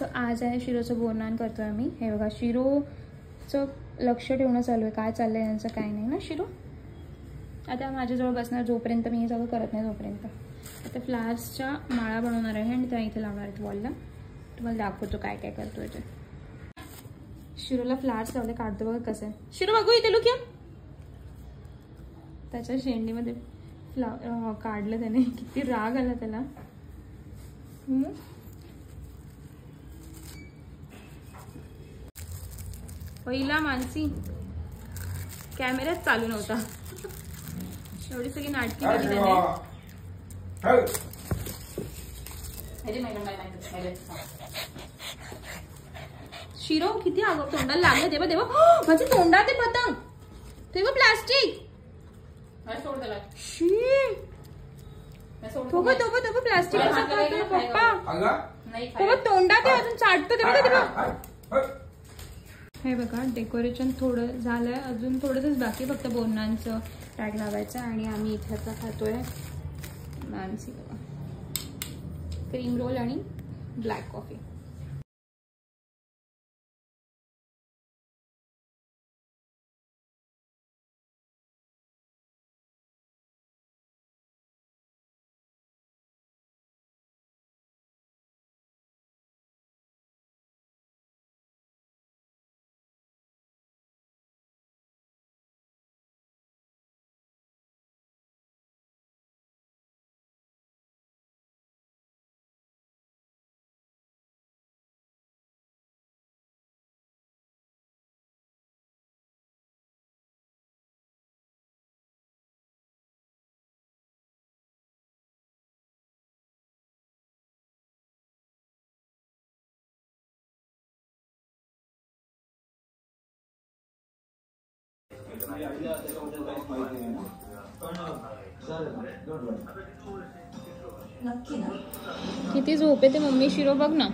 आज आहे शिरोचं बोरनान करतोय आम्ही. हे बघा शिरोचं लक्ष ठेवणं चालू आहे, काय चाललंय यांचं काय नाही ना शिरो. आता माझ्याजवळ बसणार जोपर्यंत मी हे सगळं करत नाही तोपर्यंत. आता फ्लावर्सच्या माळा बनवणार आहे आणि त्या इथे लावणार आहेत वॉलला. तुम्हाला दाखवतो काय काय करतोय ते. शिरोला फ्लावर्स लावले, काढतो बघा कसं आहे. शिरो बघू इथे लुक या. त्याच्या शेंडीमध्ये काढलं त्याने, किती राग आला त्याला. पहिला मानसी कॅमेराच चालू नव्हता. एवढी सगळी नाटकी केली त्याने. शिरो किती आग तोंडाला लागलं. तेव्हा तेव्हा माझ्या तोंडात ते पतंग, तेव्हा प्लास्टिक. प्लास्टिक पप्पा तोंडात अजून चाटतो तेव्हा. हे बघा डेकोरेशन थोडं झालंय, अजून थोडंच बाकी, फक्त बोरनांचं टॅग लावायचं. आणि आम्ही इथे आता खातोय मानसी बघा क्रीम रोल आणि ब्लॅक कॉफी. किती झोप येते मम्मी. शिरो बघ ना.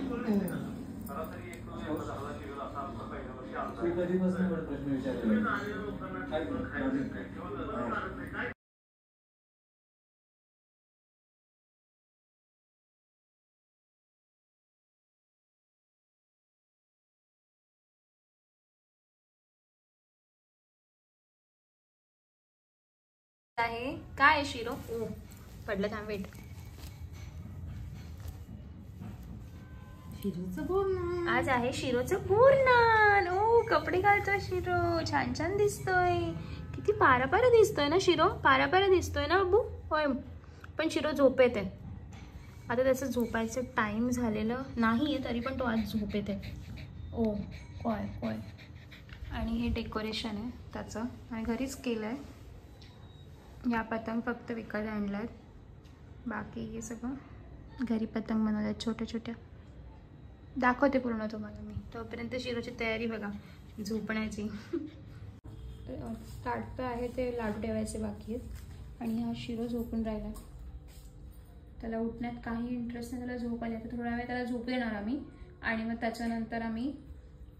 आहे काय आहे शिरो. ओ पडलं थांब वेट. आज आहे शिरोचं बोरनान. ओ कपडे घालतोय शिरो, छान छान दिसतोय. किती पारा पारा दिसतोय ना शिरो, पारा पारा दिसतोय ना बाबू. होय पण शिरो झोपेत आहे आता. त्याचं झोपायचं टाइम झालेलं नाही तरी पण तो आज झोपेत आहे. ओ काय काय. आणि हे डेकोरेशन आहे त्याचं, आणि घरीच केलं आहे. या पतंग फक्त विकत आणल्यात, बाकी हे सगळं घरी पतंग बनवल्यात छोट्या छोट्या. दाखवते पूर्ण तुम्हाला मी. तोपर्यंत शिरोची तयारी बघा झोपण्याची. ताटं आहे ते लाडू ठेवायचे बाकी आहेत. आणि हा शिरो झोपून राहिला, त्याला उठण्यात काही इंटरेस्ट नाही. त्याला झोप आली, आता थोडा वेळ त्याला झोप देणार आम्ही. आणि मग त्याच्यानंतर आम्ही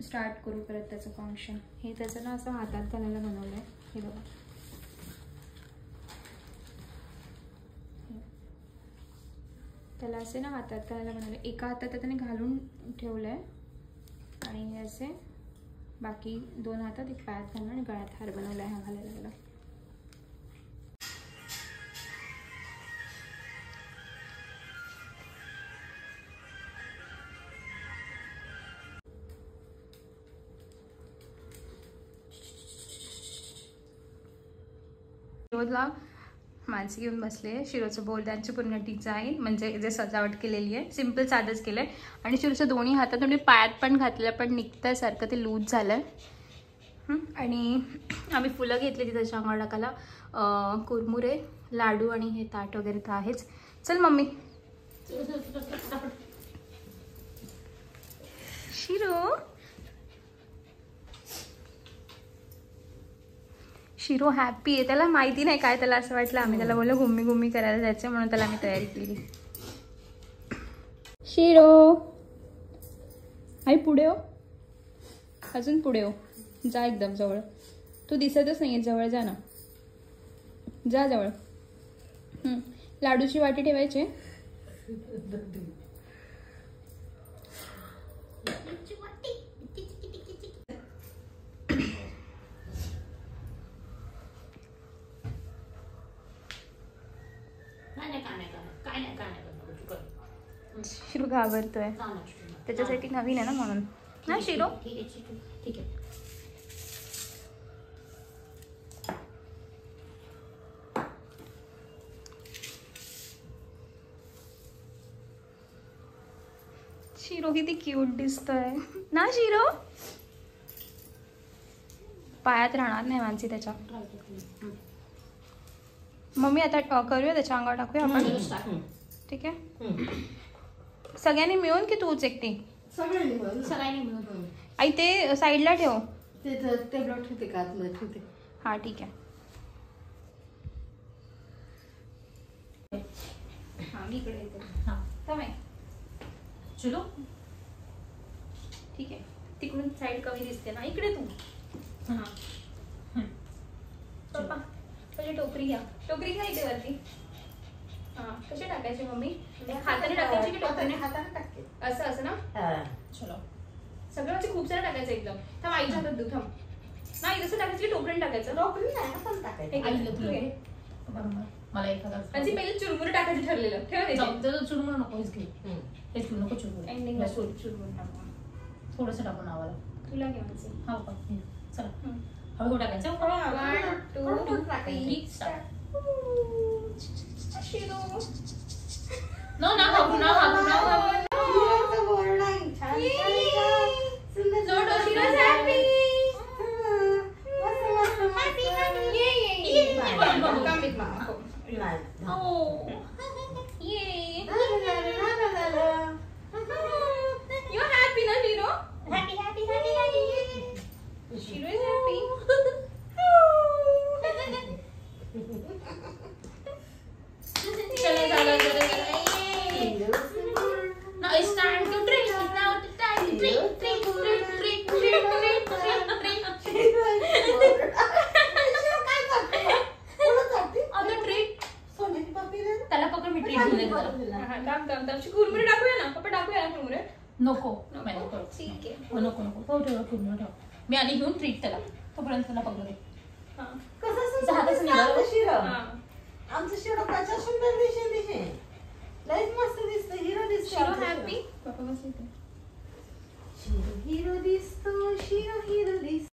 स्टार्ट करू परत त्याचं फंक्शन. हे त्याचं ना असं हातात घालायला बनवलं आहे. हे बघा त्याला असे ना हातात घालायला बनवले. एका हातात त्याने घालून ठेवलं आहे आणि हे असे बाकी दोन हातात एक पायात घालून आणि गळ्यात हार बनवला आहे हा घालायला त्याला. शिरोला मानसी घेऊन बसले. शिरोचं बोलदांची पूर्ण डिझाईन म्हणजे जे सजावट केलेली आहे सिम्पल साधंच केलं आहे. आणि शिरोच्या दोन्ही हातात म्हणजे पायात पण घातलेलं पण निघतं सारखं ते लूज झालं आहे. आणि आम्ही फुलं घेतली ती त्याच्या अंगावर टाकायला, कुरमुरे लाडू आणि हे ताट वगैरे तर आहेच. चल मम्मी. शिरो शिरो हॅप्पी आहे. त्याला माहिती नाही काय, त्याला असं वाटलं आम्ही त्याला बोललो घुम्मी घुम्मी करायला जायचं म्हणून त्याला आम्ही तयारी केली. शिरो आई पुढे हो, अजून पुढे हो, जा एकदम जवळ. तू दिसतच नाही, जवळ जा ना, जा जवळ. लाडूची वाटी ठेवायची. घाबरतोय. त्याच्यासाठी नवीन आहे ना म्हणून ना शिरो. ठीक आहे. शिरो किती क्यूट दिसतोय ना शिरो. पायात राहणार नाही मानसी त्याच्या. मम्मी आता करूया त्याच्या अंगावर टाकूया आपण. ठीक आहे सगळ्यांनी मिळून की तूच एकटी. सगळ्यांनी मिळून. आई ते साईडला ठेव. हा ठीक आहे. हा मी इकडे येते. हा थांब आहे. चलो ठीक आहे तिकडून साईड कमी दिसते ना. इकडे तू. हा पप्पा पहिले टोकरी घ्या. टोकरी घ्या इथे वरती. हा कशी टाकायची मम्मी. हाताने टाकायची की टोकरीने. हाताने टाकते. असं असं ना. चलो सगळं म्हणजे खूप सारं टाकायचं एकदम. थांब आईच्या हातात देऊ. थांब नाही तसं टाकायचं की टोकरीने टाकायचं. टोकरी नाही आपण टाकायचं. आईला तुला घे. मला एखादा आणि पहिले चुरमुरं टाकायचं ठरलेलं. ठेव चुरमुर नकोच घे. हे तू नको चुरमुर. एंडिंगला चुरमुरं टाकू. थोडंसं टाकून आवाला. तुला घे म्हणजे. हा बाबा चला हळू टाकायचं. 1 2 3 स्टार्ट. शिरो नो ना घाबरू ना घाबरू ना घाबरू. शिरोचं बोर्ड आहे. छान छान सुंदर. जोडो शिरो's happy. मस्त मस्त Happy, happy. मस्त. Yay. Come with mama. नाही. Oh. Yay. You're happy na Shiro? Happy, happy, happy, happy. Shiro is happy. चला झालं झालं. Now it's time to drink. It's now the time to drink, drink, drink, drink, drink, drink, drink, drink. आता drink. सोन्याची पप्पी दे ना. त्याला पकड मी treat घेऊन येते त्याला. थांब कुरमुरे टाकूया ना. पप्पा टाकूया ना कुरमुरे. नको नाही नको. ठीक आहे. हो नको नको. हो ठेव पूर्ण ठेव. मी आधी घेऊन ट्रीट त्याला. तोपर्यंत त्याला पकडू दे. हा. कसं सुंदर झालं दिसतं निघालं. आमचं शिरो. हा. आमचं शिरो कशा सुंदर दिसे. लयच मस्त दिसतं. हिरो दिसतो. शिरो आमचं happy. शिरो. पप्पा बस इथे. शिरो हिरो दिसतो. शिरो हिरो दिसतो.